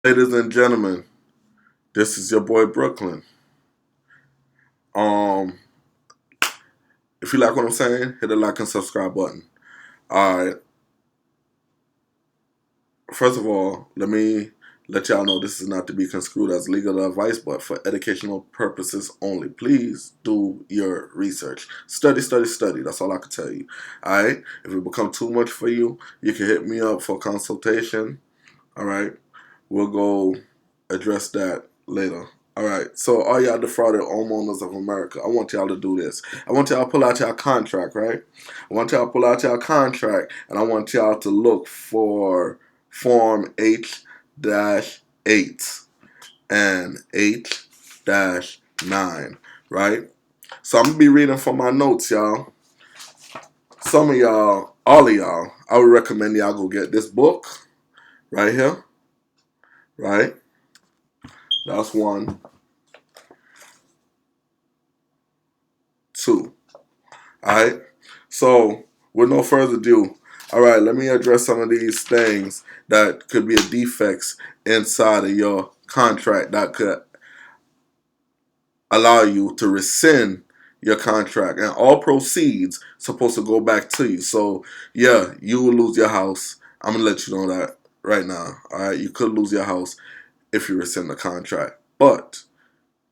Ladies and gentlemen, this is your boy Brooklyn. Um, if you like what I'm saying, hit the like and subscribe button. Alright. First of all, let me let y'all know this is not to be construed as legal advice, but for educational purposes only. Please do your research. Study, study, study. That's all I can tell you. Alright? If it becomes too much for you, you can hit me up for consultation. Alright? We'll go address that later. Alright, so all y'all defrauded homeowners of America, I want y'all to do this. I want y'all to pull out y'all contract, right? I want y'all to pull out y'all contract, and I want y'all to look for Form H-8 and H-9, right? So I'm going to be reading from my notes, y'all. Some of y'all, all of y'all, I would recommend y'all go get this book right here, right? That's one. Two. Alright? So, with no further ado, alright, let me address some of these things that could be a defects inside of your contract that could allow you to rescind your contract. And all proceeds supposed to go back to you. So, yeah, you will lose your house. I'm going to let you know that right now. Alright? You could lose your house if you rescind the contract. But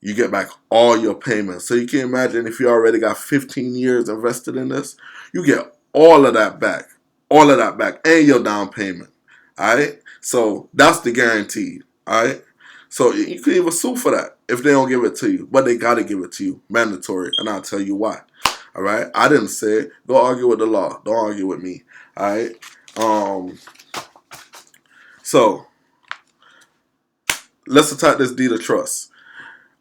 you get back all your payments. So you can imagine if you already got 15 years invested in this, you get all of that back. All of that back. And your down payment. Alright? So that's the guarantee. Alright? So you could even sue for that if they don't give it to you. But they gotta give it to you. Mandatory. And I'll tell you why. Alright? I didn't say it. Go argue with the law. Don't argue with me. Alright? So let's attack this deed of trust.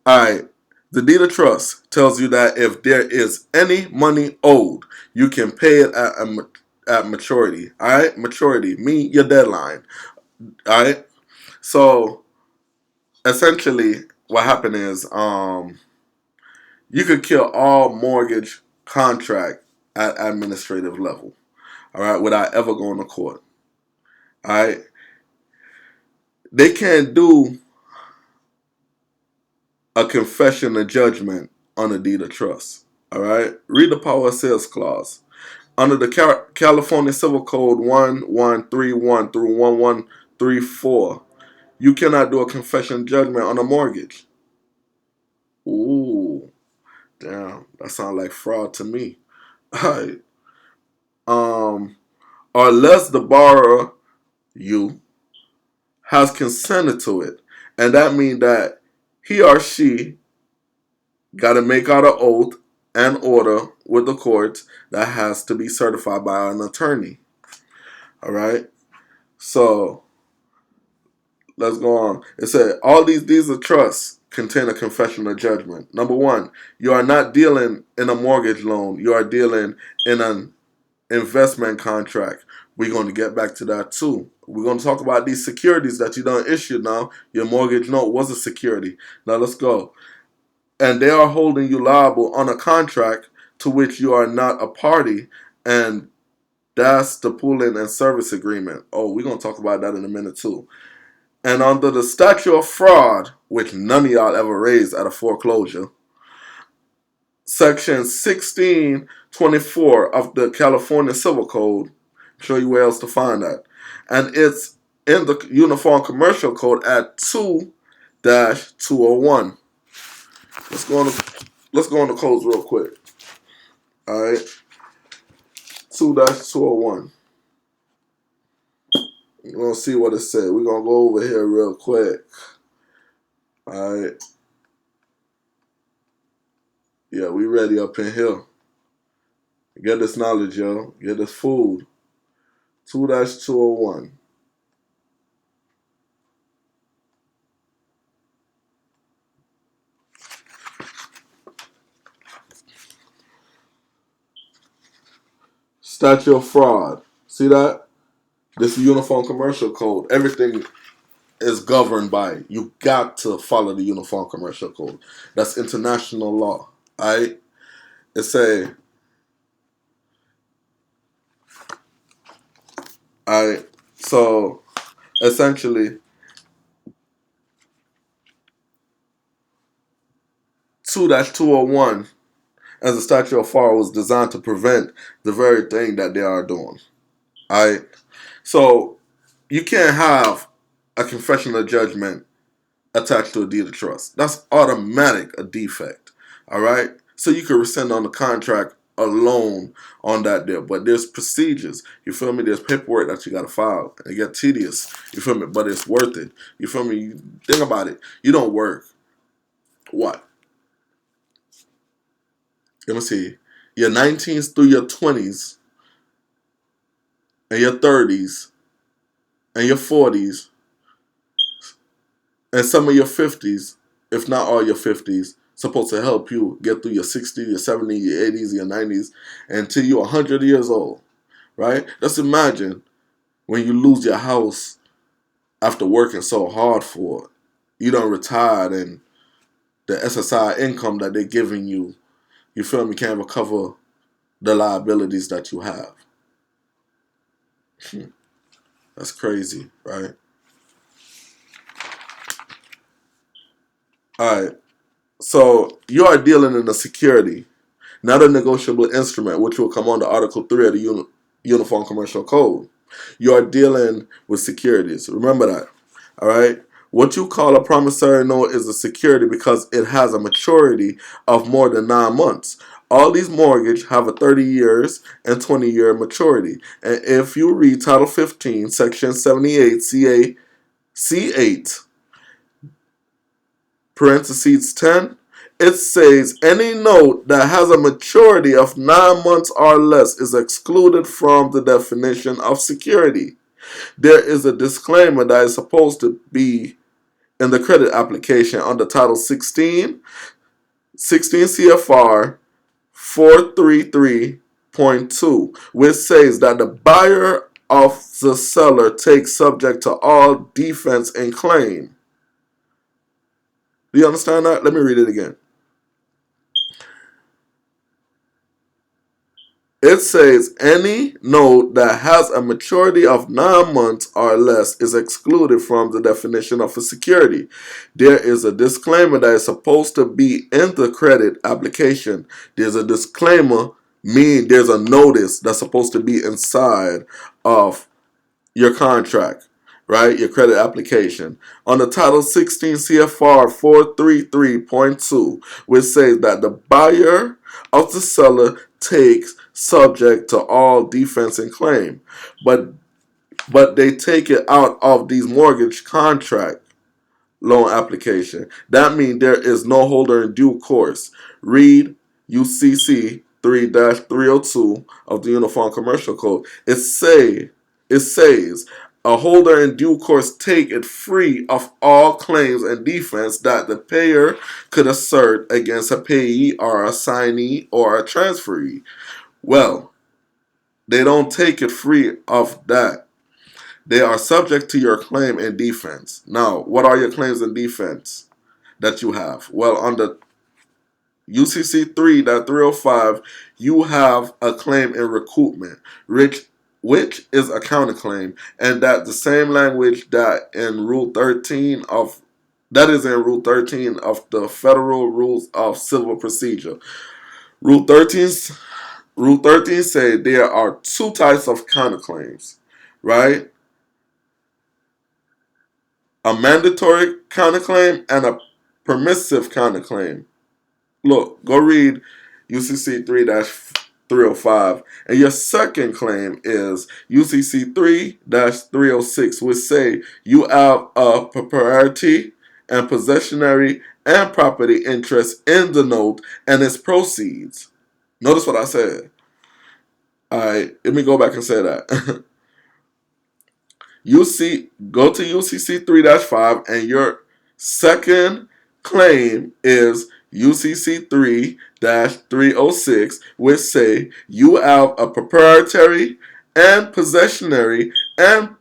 Alright, the deed of trust tells you that if there is any money owed, you can pay it at maturity. Alright, maturity, mean your deadline. Alright, so essentially what happened is you could kill all mortgage contract at administrative level. Alright, without ever going to court. Alright, they can't do a confession of judgment on a deed of trust. Alright, read the power of sales clause. Under the California Civil Code 1131 through 1134, you cannot do a confession judgment on a mortgage. Ooh, damn, that sounds like fraud to me. Alright. Unless the borrower, you, has consented to it. And that means that he or she got to make out an oath and order with the courts that has to be certified by an attorney. Alright? So, let's go on. It said, all these deeds of trust contain a confession of judgment. Number one, you are not dealing in a mortgage loan. You are dealing in an investment contract. We're going to get back to that too. We're going to talk about these securities that you done issued now. Your mortgage note was a security. Now let's go. And they are holding you liable on a contract to which you are not a party, and that's the pooling and service agreement. Oh, we're going to talk about that in a minute too. And under the statute of fraud, which none of y'all ever raised at a foreclosure, section 1624 of the California Civil Code, show you where else to find that. And it's in the Uniform Commercial Code at 2-201. Let's go on the codes real quick. Alright. 2-201. We're going to see what it said. We're going to go over here real quick. Alright. Yeah, we ready up in here. Get this knowledge, yo. Get this food. 2-201. Statute of fraud. See that? This is Uniform Commercial Code. Everything is governed by it. You got to follow the Uniform Commercial Code. That's international law. Alright? It's alright. So essentially, 2-201 as the statute of fraud was designed to prevent the very thing that they are doing. Alright? So you can't have a confession of judgment attached to a deed of trust. That's automatic a defect. Alright? So you can rescind on the contract alone on that deal. But there's procedures. You feel me? There's paperwork that you gotta file. It get tedious. You feel me? But it's worth it. You feel me? Think about it. You don't work. What? Let me see. Your 19s through your 20s and your 30s and your 40s and some of your 50s, if not all your 50s, supposed to help you get through your 60s, your 70s, your 80s, your 90s, until you're 100 years old, right? Just imagine when you lose your house after working so hard for it. You done retired and the SSI income that they're giving you, you feel me, can't recover the liabilities that you have. That's crazy, right? Alright, so you are dealing in a security, not a negotiable instrument, which will come under Article 3 of the Uniform Commercial Code. You are dealing with securities. Remember that. Alright? What you call a promissory note is a security because it has a maturity of more than 9 months. All these mortgages have a 30 years and 20-year maturity. And if you read Title 15, Section 78, C8, parentheses 10, it says any note that has a maturity of 9 months or less is excluded from the definition of security. There is a disclaimer that is supposed to be in the credit application under Title 16 CFR 433.2, which says that the buyer of the seller takes subject to all defense and claim. Do you understand that? Let me read it again. It says any note that has a maturity of 9 months or less is excluded from the definition of a security. There is a disclaimer that is supposed to be in the credit application. There's a disclaimer, meaning there's a notice that's supposed to be inside of your contract, right? Your credit application. On the Title 16 CFR 433.2, which says that the buyer of the seller takes subject to all defense and claim. But they take it out of these mortgage contract loan application. That means there is no holder in due course. Read UCC 3-302 of the Uniform Commercial Code. It says a holder in due course take it free of all claims and defense that the payer could assert against a payee or assignee or a transferee. Well, they don't take it free of that. They are subject to your claim and defense. Now, what are your claims and defense that you have? Well, under UCC 3-305, you have a claim in recoupment, which is a counterclaim, and that the same language that in Rule 13 of the Federal Rules of Civil Procedure. Rule 13 says there are 2 types of counterclaims, right? A mandatory counterclaim and a permissive counterclaim. Look, go read UCC 3-305. And your second claim is UCC 3-306, which say you have a propriety and possessionary and property interest in the note and its proceeds. Notice what I said. Alright, let me go back and say that. Go to UCC 3-5 and your second claim is UCC 3-306, which say you have a proprietary and possessionary and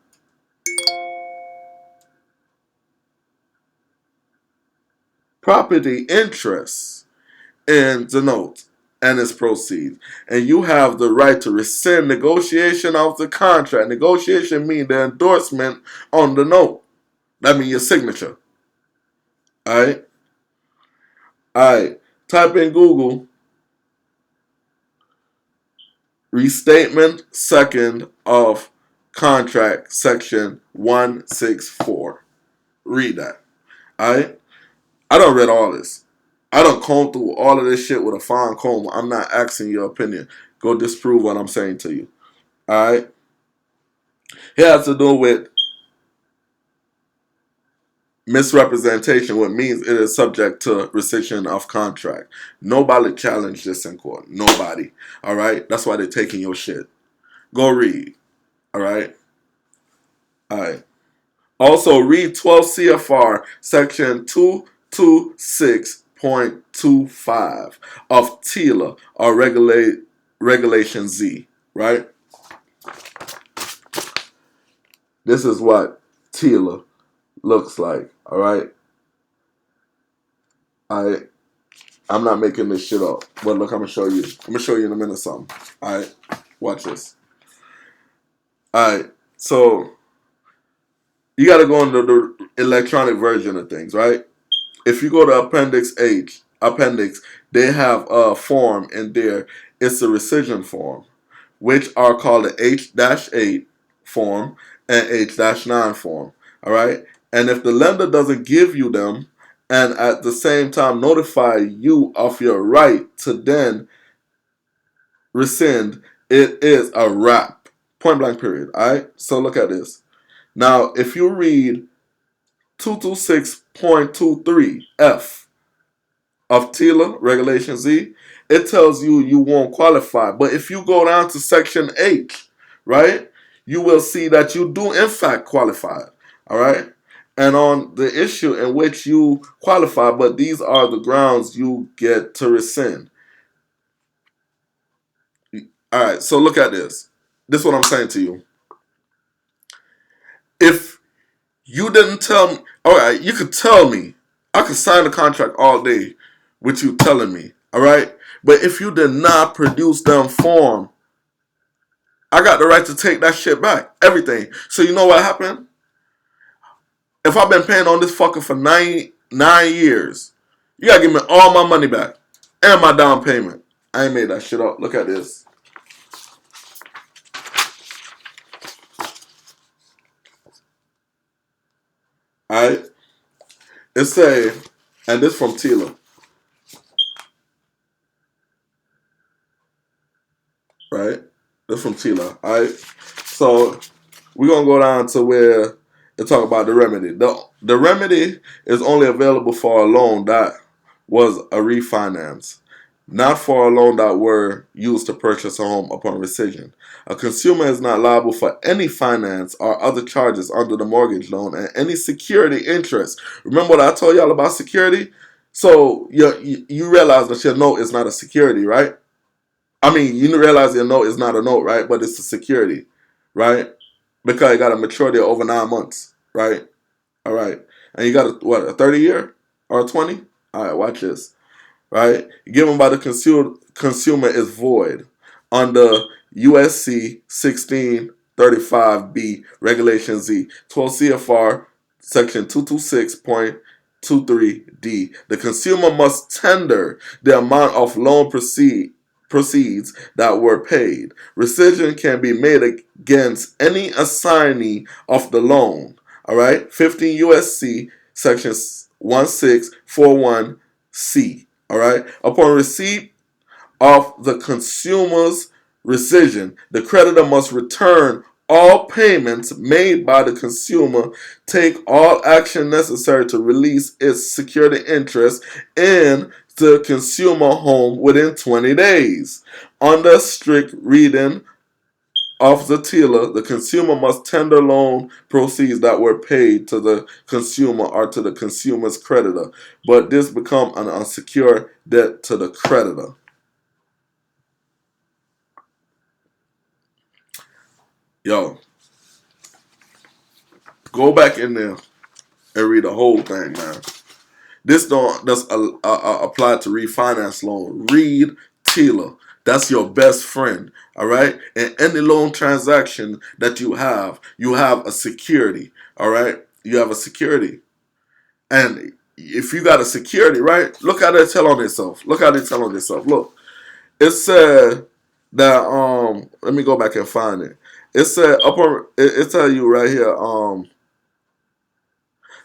property interest in the note and its proceeds. And you have the right to rescind negotiation of the contract. Negotiation means the endorsement on the note. That means your signature. Alright? Alright. Type in Google restatement second of contract section 164. Read that. Alright? I done read all this. I done combed through all of this shit with a fine comb. I'm not asking your opinion. Go disprove what I'm saying to you. Alright? It has to do with misrepresentation, which means it is subject to rescission of contract. Nobody challenged this in court. Nobody. Alright? That's why they're taking your shit. Go read. Alright? Alright. Also, read 12 CFR section 226.25 of Tila or regulation Z, right? This is what Tila looks like, all right? I'm not making this shit up, but look, I'm gonna show you. I'm gonna show you in a minute something. All right, watch this. All right, so you got to go into the electronic version of things, right? If you go to appendix, they have a form in there. It's a rescission form, which are called the H-8 form and H-9 form. All right, and if the lender doesn't give you them, and at the same time notify you of your right to then rescind, it is a wrap. Point blank period. All right, so look at this. Now, if you read 226.23F of Tila, Regulation Z, it tells you you won't qualify. But if you go down to Section H, right, you will see that you do in fact qualify. All right? And on the issue in which you qualify, but these are the grounds you get to rescind. All right, so look at this. This is what I'm saying to you. If you didn't tell me, all right, you could tell me. I could sign the contract all day with you telling me, all right? But if you did not produce them form, I got the right to take that shit back. Everything. So you know what happened? If I've been paying on this fucker for nine years, you gotta give me all my money back and my down payment. I ain't made that shit up. Look at this. Alright? It say, and this from Tila. Right? This from Tila. Alright? So we're gonna go down to where they talk about the remedy. The remedy is only available for a loan that was a refinance, not for a loan that were used to purchase a home upon rescission. A consumer is not liable for any finance or other charges under the mortgage loan and any security interest. Remember what I told y'all about security? So you realize that your note is not a security, right? I mean, you realize your note is not a note, right? But it's a security, right? Because it got a maturity of over 9 months, right? All right. And you got a 30 year or a 20? All right, watch this, right? Given by the consumer is void under USC 1635B Regulation Z, 12 CFR Section 226.23D. The consumer must tender the amount of loan proceeds that were paid. Rescission can be made against any assignee of the loan. All right, 15 USC section 1641C. All right, upon receipt of the consumer's rescission, the creditor must return all payments made by the consumer, take all action necessary to release its security interest in the consumer home within 20 days. Under strict reading of the Tila, the consumer must tender loan proceeds that were paid to the consumer or to the consumer's creditor, but this become an unsecured debt to the creditor. Yo, go back in there and read the whole thing, man. This don't just apply to refinance loan. Read Tila. That's your best friend, all right? In any loan transaction that you have a security, all right? You have a security. And if you got a security, right? Look how they tell on themselves. Look how they tell on themselves. Look, it said that let me go back and find it. It said it tell you right here,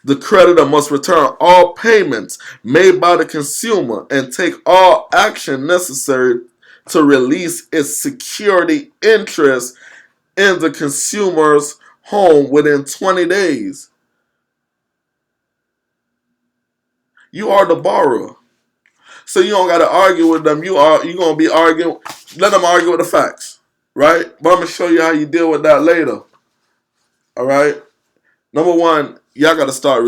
the creditor must return all payments made by the consumer and take all action necessary to release its security interest in the consumer's home within 20 days. You are the borrower. So you don't got to argue with them. You gonna be arguing. Let them argue with the facts, right? But I'm gonna show you how you deal with that later. All right. Number one, y'all got to start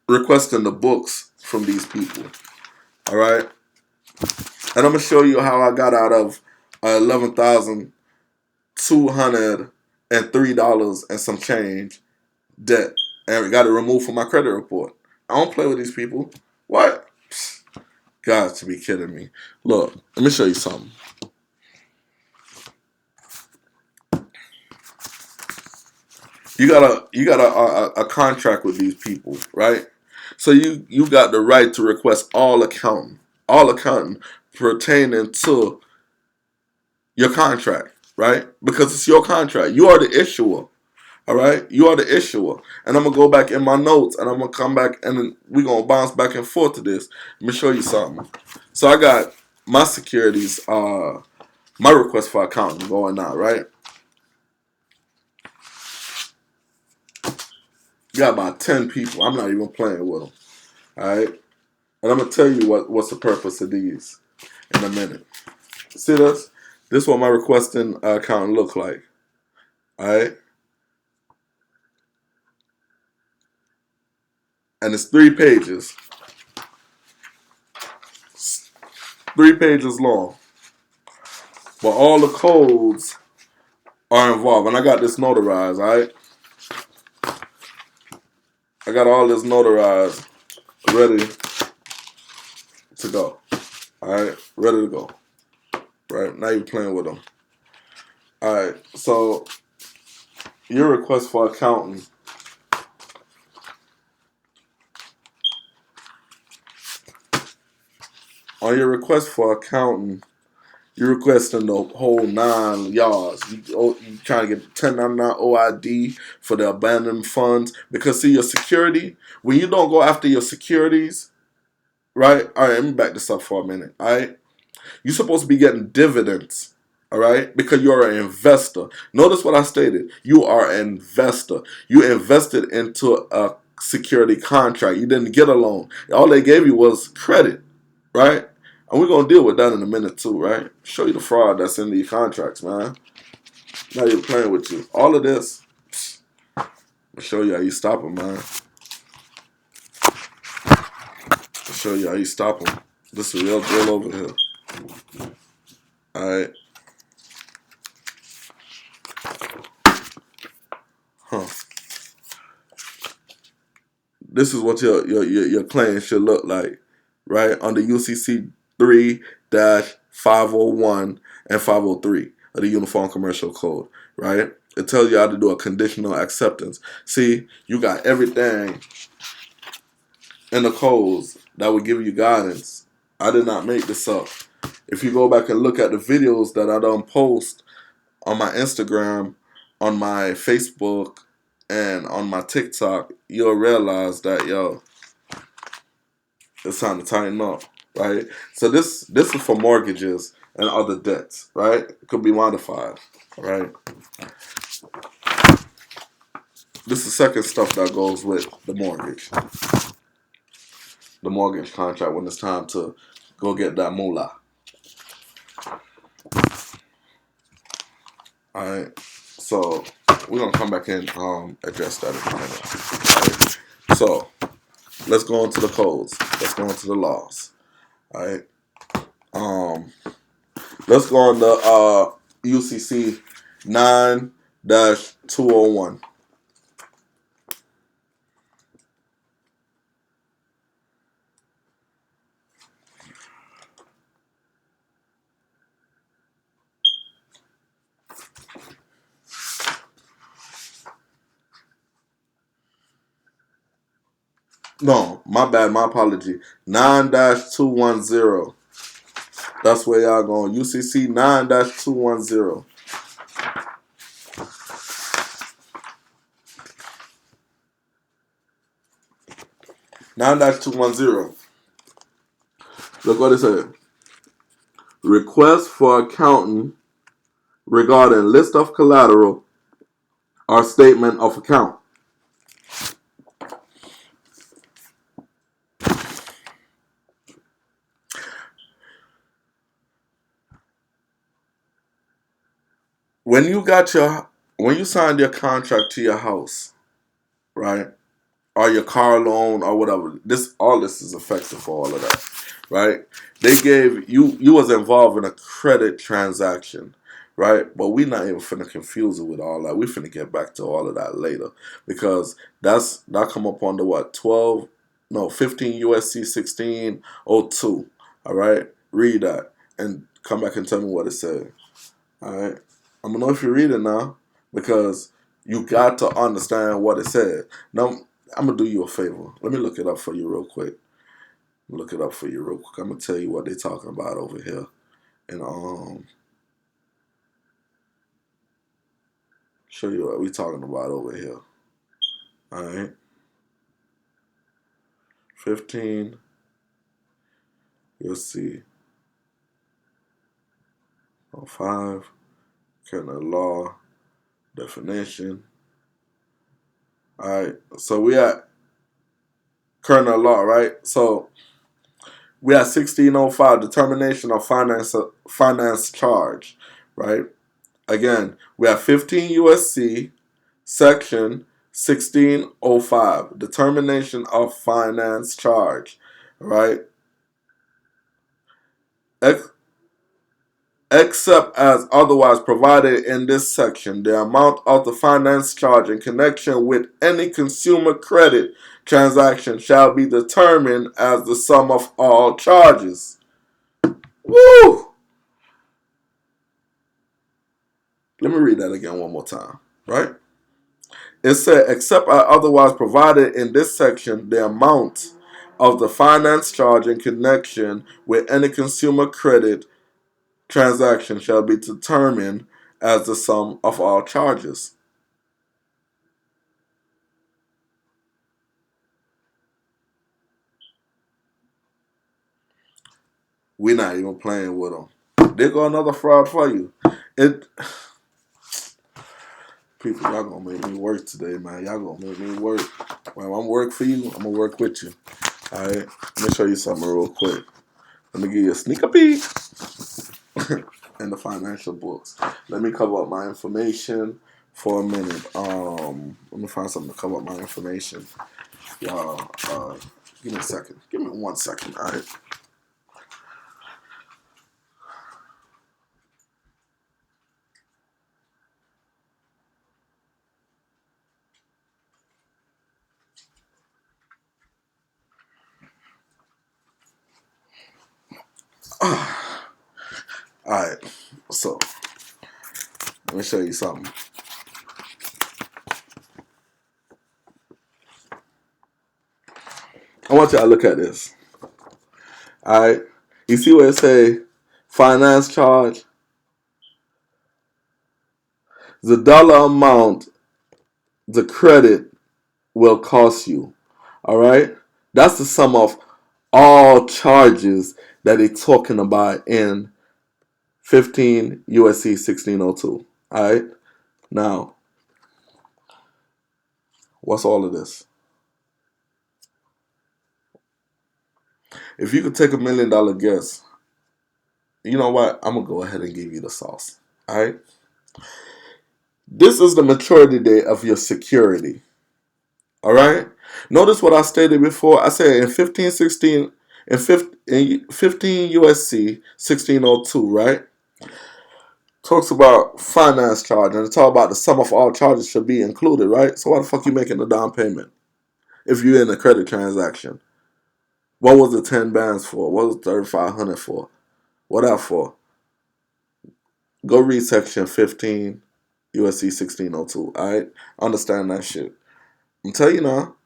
requesting the books from these people. All right. And I'm gonna show you how I got out of $11,203 and some change debt, and we got it removed from my credit report. I don't play with these people. What? Got to be kidding me. Look, let me show you something. You got a contract with these people, right? So you got the right to request all accounting pertaining to your contract, right? Because it's your contract. You are the issuer. All right, you are the issuer, and I'm gonna go back in my notes, and I'm gonna come back, and we're gonna bounce back and forth to this. Let me show you something. So I got my securities, my request for accounting going out, right? Got about 10 people. I'm not even playing with them. All right, and I'm gonna tell you what's the purpose of these in a minute. See this? This is what my requesting accountant look like. All right, and it's 3 pages, 3 pages long, but all the codes are involved, and I got this notarized. All right, I got all this notarized, ready to go. All right, ready to go. Right now, you're playing with them. All right, so your request for accounting. On your request for accounting, you're requesting the whole 9 yards. You trying to get 1099 OID for the abandoned funds. Because see, your security, when you don't go after your securities, right? All right, let me back this up for a minute. All right, you're supposed to be getting dividends. All right, because you're an investor. Notice what I stated. You are an investor. You invested into a security contract. You didn't get a loan. All they gave you was credit, right? And we're gonna deal with that in a minute too, right? Show you the fraud that's in these contracts, man. Now you're playing with you. All of this, I'll show you how you stop them, man. I'll show you how you stop them. This is a real deal over here. All right. Huh. This is what your claim should look like, right? Under UCC 3-501 and 503 of the Uniform Commercial Code, right? It tells you how to do a conditional acceptance. See, you got everything in the codes that would give you guidance. I did not make this up. If you go back and look at the videos that I done post on my Instagram, on my Facebook, and on my TikTok, you'll realize that, yo, it's time to tighten up, right? So this is for mortgages and other debts, right? It could be modified, right? This is the second stuff that goes with the mortgage contract when it's time to go get that moolah. All right, so we're gonna come back and address that in a minute. All right. So let's go into the codes. Let's go into the laws. All right. Let's go on the UCC 9-201. No, my bad, my apology. 9-210. That's where y'all going. UCC 9-210. 9-210. Look what it said. Request for accountant regarding list of collateral or statement of account. When you signed your contract to your house, right? Or your car loan or whatever. All this is effective for all of that, right? They gave you was involved in a credit transaction, right? But we not even finna confuse it with all that. We finna get back to all of that later because that come up under what 15 USC 1602. All right, read that and come back and tell me what it said. All right, I'm gonna know if you read it now because you got to understand what it said. Now I'm gonna do you a favor. Let me look it up for you real quick. I'm gonna tell you what they're talking about over here, and show you what we talking about over here. All right, 15. You'll see. 5. Criminal law definition. All right, so we at criminal law, right? So we at 1605 determination of finance charge, right? Again, we have 15 USC section 1605 determination of finance charge, right? Ex- Except as otherwise provided in this section, the amount of the finance charge in connection with any consumer credit transaction shall be determined as the sum of all charges. Woo! Let me read that again one more time, right? It said, except as otherwise provided in this section, the amount of the finance charge in connection with any consumer credit transaction shall be determined as the sum of all charges. We're not even playing with them. There go another fraud for you. It People, y'all gonna make me work today, man. Y'all gonna make me work. When I'm work for you, I'm gonna work with you. All right. Let me show you something real quick. Let me give you a sneak peek in the financial books. Let me cover up my information for a minute. Let me find something to cover up my information. Y'all, give me a second. Give me 1 second. All right. All right. So let me show you something. I want y'all to look at this. All right. You see where it say finance charge? The dollar amount the credit will cost you. All right. That's the sum of all charges that they're talking about in 15 USC 1602. All right. Now, what's all of this? If you could take $1 million guess, you know what? I'm going to go ahead and give you the sauce. All right. This is the maturity date of your security. All right. Notice what I stated before. I said in 1516 in 15 USC 1602, right? Talks about finance charge and it talks about the sum of all charges should be included, right? So why the fuck you making a down payment if you're in a credit transaction? What was the 10 bands for? What was 3,500 for? What that for? Go read section 15 USC 1602. All right, understand that shit. I'm telling you now,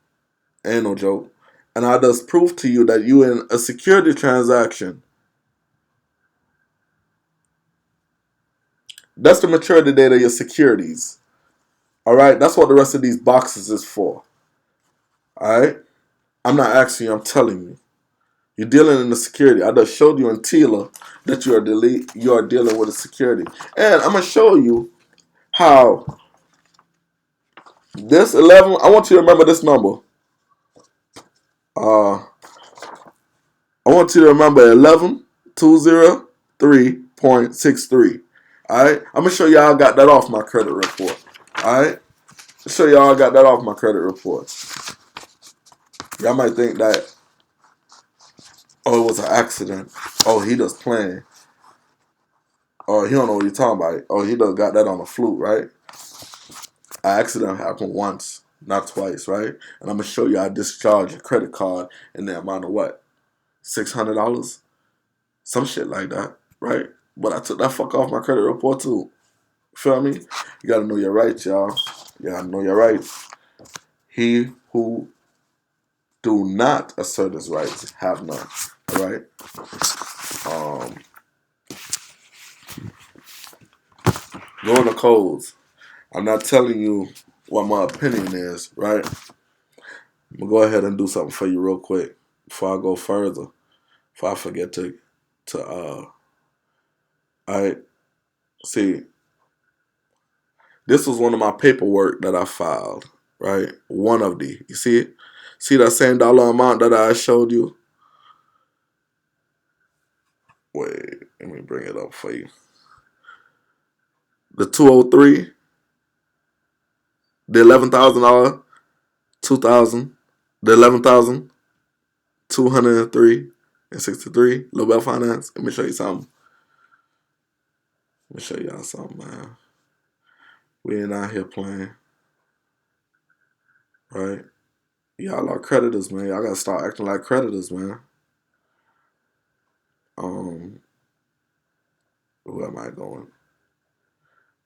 ain't no joke. and I just prove to you that you in a security transaction. That's the maturity date of your securities. All right, that's what the rest of these boxes is for. All right, I'm not asking you, I'm telling you. You're dealing in the security. I just showed you in Tila that you are dealing with a security. And I'm going to show you how this 11, I want you to remember this number. I want you to remember 11203.63. All right, I'm going to show you how I got that off my credit report. All right, I'll show you how I got that off my credit report. Y'all might think that, oh, it was an accident. Oh, he just playing. Oh, he don't know what you're talking about. Oh, he just got that on a fluke, right? An accident happened once, not twice, right? And I'm going to show you I discharge your credit card in the amount of what? $600? Some shit like that, right? But I took that fuck off my credit report too. Feel me? You got to know your rights, y'all. You got to know your rights. He who do not assert his rights have none, all right? Going to codes. I'm not telling you what my opinion is, right? I'm going to go ahead and do something for you real quick before I go further. Before I forget I see, this was one of my paperwork that I filed, right? One of the, you see it? See that same dollar amount that I showed you? Wait, let me bring it up for you. The 203, the $11,000, 2,000, the 11,203.63, Lobel Finance. Let me show you something. Let me show y'all something, man. We ain't out here playing, right? Y'all are creditors, man. Y'all gotta start acting like creditors, man. Where am I going?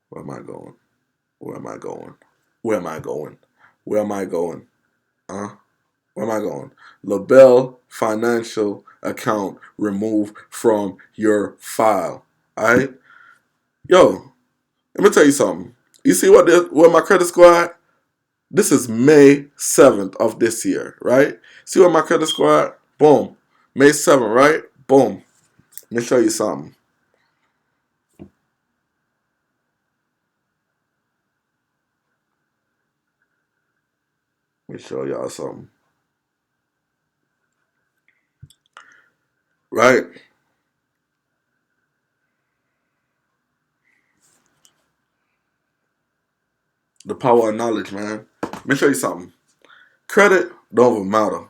Where am I going? Where am I going? Where am I going? Where am I going? Where am I going? Label financial account removed from your file. Alright? Yo, let me tell you something. You see where my credit score at? This is May 7th of this year, right? See where my credit score at? Boom. May 7th, right? Boom. Let me show you something. Let me show y'all something. Right? The power of knowledge, man. Let me show you something. Credit don't even matter.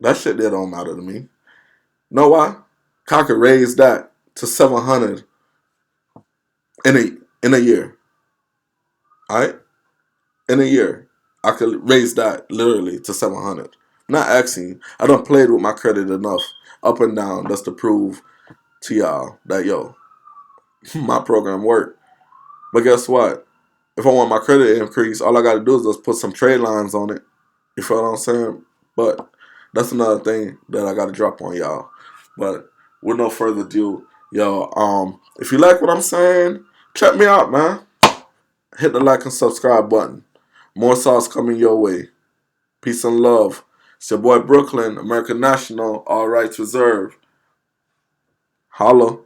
That shit there don't matter to me. Know why? I could raise that to 700 in a year. Alright? In a year. I could raise that literally to 700. Not asking you. I done played with my credit enough up and down just to prove to y'all that yo, my program worked. But guess what? If I want my credit to increase, all I gotta do is just put some trade lines on it. You feel what I'm saying? But that's another thing that I gotta drop on y'all. But with no further ado, yo, if you like what I'm saying, check me out, man. Hit the like and subscribe button. More sauce coming your way. Peace and love. It's your boy Brooklyn, American National, all rights reserved. Holla.